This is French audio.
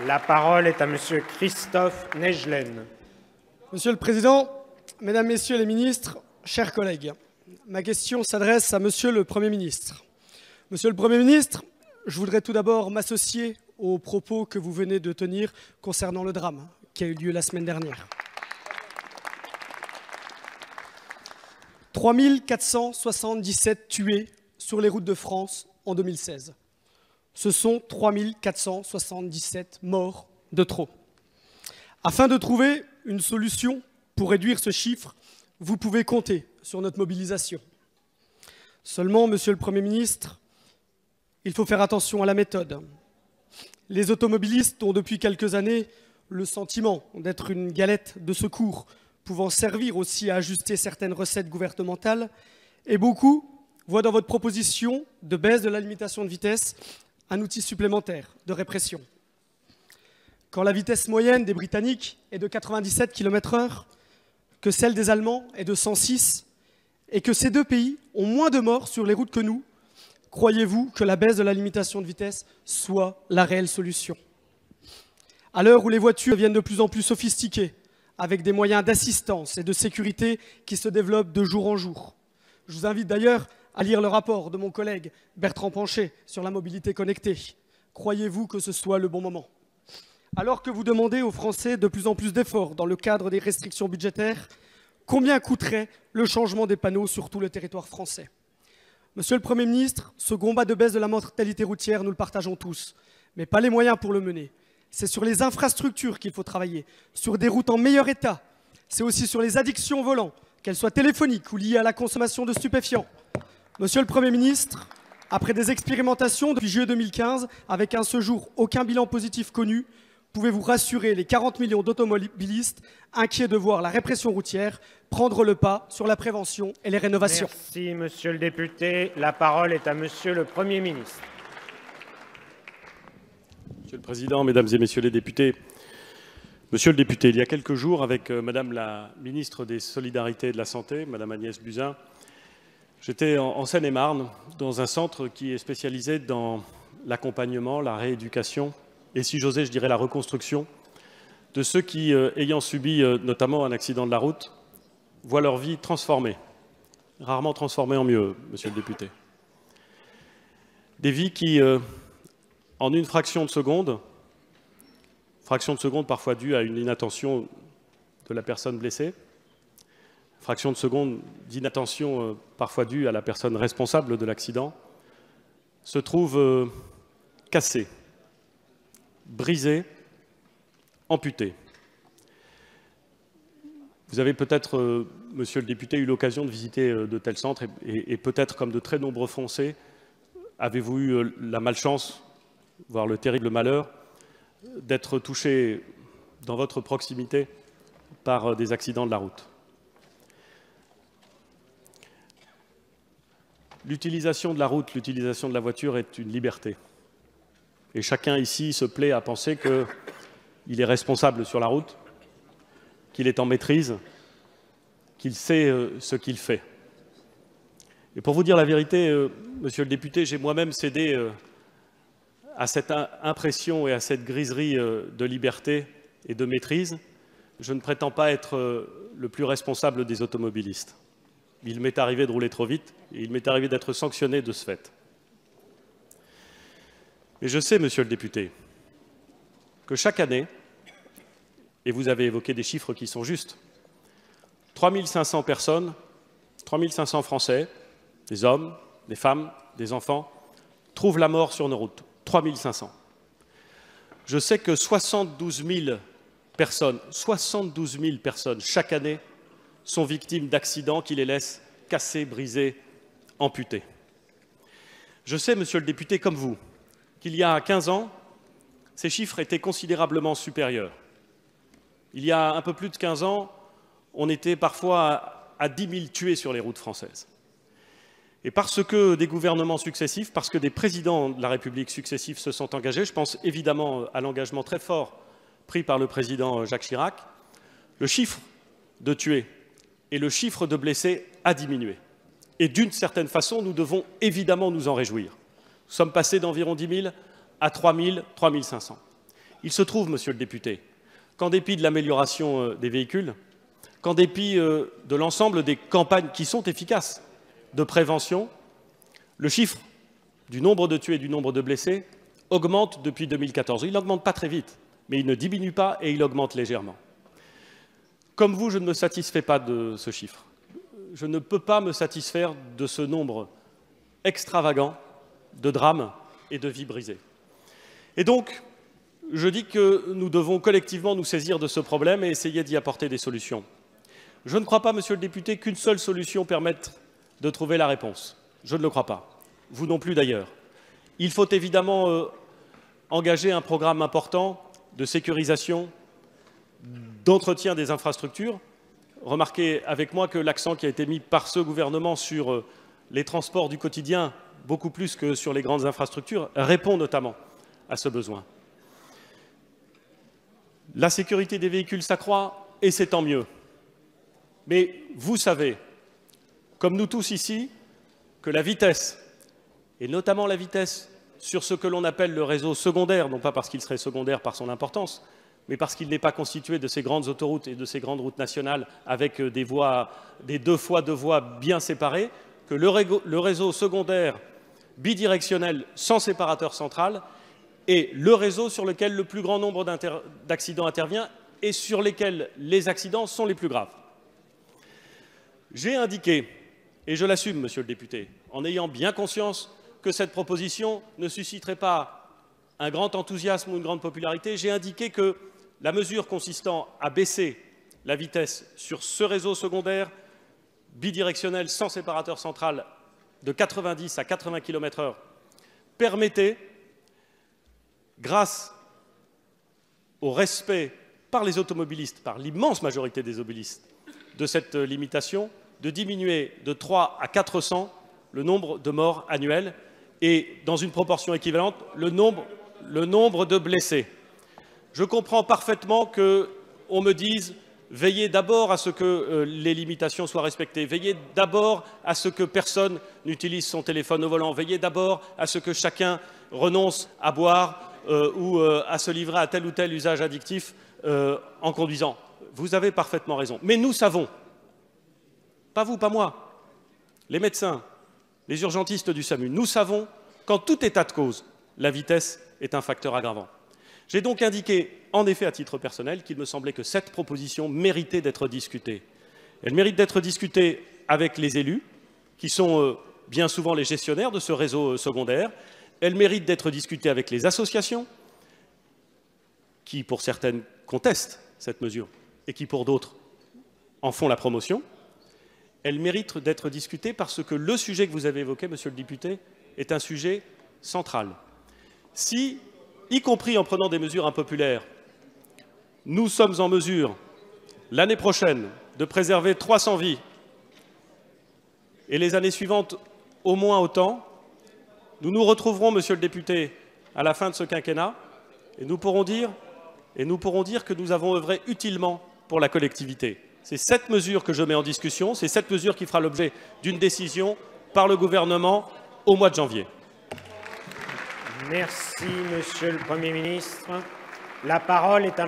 La parole est à Monsieur Christophe Nejlen. Monsieur le Président, Mesdames, Messieurs les ministres, chers collègues, ma question s'adresse à Monsieur le Premier ministre. Monsieur le Premier ministre, je voudrais tout d'abord m'associer aux propos que vous venez de tenir concernant le drame qui a eu lieu la semaine dernière. 3 477 tués sur les routes de France en 2016. Ce sont 3 477 morts de trop. Afin de trouver une solution pour réduire ce chiffre, vous pouvez compter sur notre mobilisation. Seulement, Monsieur le Premier ministre, il faut faire attention à la méthode. Les automobilistes ont depuis quelques années le sentiment d'être une galette de secours, pouvant servir aussi à ajuster certaines recettes gouvernementales, et beaucoup voient dans votre proposition de baisse de la limitation de vitesse un outil supplémentaire de répression. Quand la vitesse moyenne des Britanniques est de 97 km/h, que celle des Allemands est de 106, et que ces deux pays ont moins de morts sur les routes que nous, croyez-vous que la baisse de la limitation de vitesse soit la réelle solution? À l'heure où les voitures deviennent de plus en plus sophistiquées, avec des moyens d'assistance et de sécurité qui se développent de jour en jour. Je vous invite d'ailleurs à lire le rapport de mon collègue Bertrand Pancher sur la mobilité connectée. Croyez-vous que ce soit le bon moment? Alors que vous demandez aux Français de plus en plus d'efforts dans le cadre des restrictions budgétaires, combien coûterait le changement des panneaux sur tout le territoire français? Monsieur le Premier ministre, ce combat de baisse de la mortalité routière, nous le partageons tous, mais pas les moyens pour le mener. C'est sur les infrastructures qu'il faut travailler, sur des routes en meilleur état. C'est aussi sur les addictions au volant, qu'elles soient téléphoniques ou liées à la consommation de stupéfiants. Monsieur le Premier ministre, après des expérimentations depuis juillet 2015, avec à ce jour aucun bilan positif connu, pouvez-vous rassurer les 40 millions d'automobilistes inquiets de voir la répression routière prendre le pas sur la prévention et les rénovations? Merci, Monsieur le député. La parole est à Monsieur le Premier ministre. Monsieur le Président, Mesdames et Messieurs les députés, Monsieur le député, il y a quelques jours, avec Madame la ministre des Solidarités et de la Santé, Madame Agnès Buzyn, j'étais en Seine-et-Marne, dans un centre qui est spécialisé dans l'accompagnement, la rééducation et, si j'osais, je dirais la reconstruction de ceux qui, ayant subi notamment un accident de la route, voient leur vie transformée, rarement transformée en mieux, Monsieur le député. Des vies qui, en une fraction de seconde parfois due à une inattention de la personne blessée, fraction de seconde d'inattention parfois due à la personne responsable de l'accident, se trouvent cassées, brisées, amputées. Vous avez peut-être, Monsieur le député, eu l'occasion de visiter de tels centres et peut-être, comme de très nombreux Français, avez-vous eu la malchance, voire le terrible malheur, d'être touché dans votre proximité par des accidents de la route. L'utilisation de la route, l'utilisation de la voiture est une liberté. Et chacun ici se plaît à penser qu'il est responsable sur la route, qu'il est en maîtrise, qu'il sait ce qu'il fait. Et pour vous dire la vérité, Monsieur le député, j'ai moi-même cédé à cette impression et à cette griserie de liberté et de maîtrise. Je ne prétends pas être le plus responsable des automobilistes. Il m'est arrivé de rouler trop vite et il m'est arrivé d'être sanctionné de ce fait. Mais je sais, Monsieur le député, que chaque année, et vous avez évoqué des chiffres qui sont justes, 3 500 personnes, 3 500 Français, des hommes, des femmes, des enfants, trouvent la mort sur nos routes. 3 500. Je sais que 72 000 personnes chaque année sont victimes d'accidents qui les laissent cassés, brisés, amputés. Je sais, Monsieur le député, comme vous, qu'il y a 15 ans, ces chiffres étaient considérablement supérieurs. Il y a un peu plus de 15 ans, on était parfois à 10 000 tués sur les routes françaises. Et parce que des gouvernements successifs, parce que des présidents de la République successifs se sont engagés, je pense évidemment à l'engagement très fort pris par le président Jacques Chirac, le chiffre de tués et le chiffre de blessés a diminué. Et d'une certaine façon, nous devons évidemment nous en réjouir. Nous sommes passés d'environ 10 000 à 3 000, 3 500. Il se trouve, monsieur le député, qu'en dépit de l'amélioration des véhicules, qu'en dépit de l'ensemble des campagnes qui sont efficaces de prévention, le chiffre du nombre de tués et du nombre de blessés augmente depuis 2014. Il n'augmente pas très vite, mais il ne diminue pas et il augmente légèrement. Comme vous, je ne me satisfais pas de ce chiffre. Je ne peux pas me satisfaire de ce nombre extravagant de drames et de vies brisées. Et donc, je dis que nous devons collectivement nous saisir de ce problème et essayer d'y apporter des solutions. Je ne crois pas, monsieur le député, qu'une seule solution permette de trouver la réponse. Je ne le crois pas. Vous non plus d'ailleurs. Il faut évidemment engager un programme important de sécurisation, d'entretien des infrastructures. Remarquez avec moi que l'accent qui a été mis par ce gouvernement sur les transports du quotidien, beaucoup plus que sur les grandes infrastructures, répond notamment à ce besoin. La sécurité des véhicules s'accroît et c'est tant mieux. Mais vous savez, comme nous tous ici, que la vitesse, et notamment la vitesse sur ce que l'on appelle le réseau secondaire, non pas parce qu'il serait secondaire par son importance, mais parce qu'il n'est pas constitué de ces grandes autoroutes et de ces grandes routes nationales avec des 2 fois 2 voies bien séparées, que le réseau secondaire bidirectionnel sans séparateur central est le réseau sur lequel le plus grand nombre d'accidents intervient et sur lesquels les accidents sont les plus graves. J'ai indiqué, et je l'assume, monsieur le député, en ayant bien conscience que cette proposition ne susciterait pas un grand enthousiasme ou une grande popularité, j'ai indiqué que la mesure consistant à baisser la vitesse sur ce réseau secondaire bidirectionnel sans séparateur central de 90 à 80 km/h permettait, grâce au respect par les automobilistes, par l'immense majorité des automobilistes, de cette limitation, de diminuer de 3 à 400 le nombre de morts annuels et, dans une proportion équivalente, le nombre de blessés. Je comprends parfaitement qu'on me dise « veillez d'abord à ce que les limitations soient respectées, veillez d'abord à ce que personne n'utilise son téléphone au volant, veillez d'abord à ce que chacun renonce à boire ou à se livrer à tel ou tel usage addictif en conduisant ». Vous avez parfaitement raison. Mais nous savons, pas vous, pas moi, les médecins, les urgentistes du SAMU, nous savons qu'en tout état de cause, la vitesse est un facteur aggravant. J'ai donc indiqué, en effet, à titre personnel, qu'il me semblait que cette proposition méritait d'être discutée. Elle mérite d'être discutée avec les élus, qui sont bien souvent les gestionnaires de ce réseau secondaire. Elle mérite d'être discutée avec les associations, qui, pour certaines, contestent cette mesure et qui, pour d'autres, en font la promotion. Elle mérite d'être discutée parce que le sujet que vous avez évoqué, monsieur le député, est un sujet central. Si, y compris en prenant des mesures impopulaires, nous sommes en mesure, l'année prochaine, de préserver 300 vies et les années suivantes au moins autant, nous nous retrouverons, monsieur le député, à la fin de ce quinquennat et nous pourrons dire que nous avons œuvré utilement pour la collectivité. C'est cette mesure que je mets en discussion, c'est cette mesure qui fera l'objet d'une décision par le gouvernement au mois de janvier. Merci, monsieur le Premier ministre. La parole est à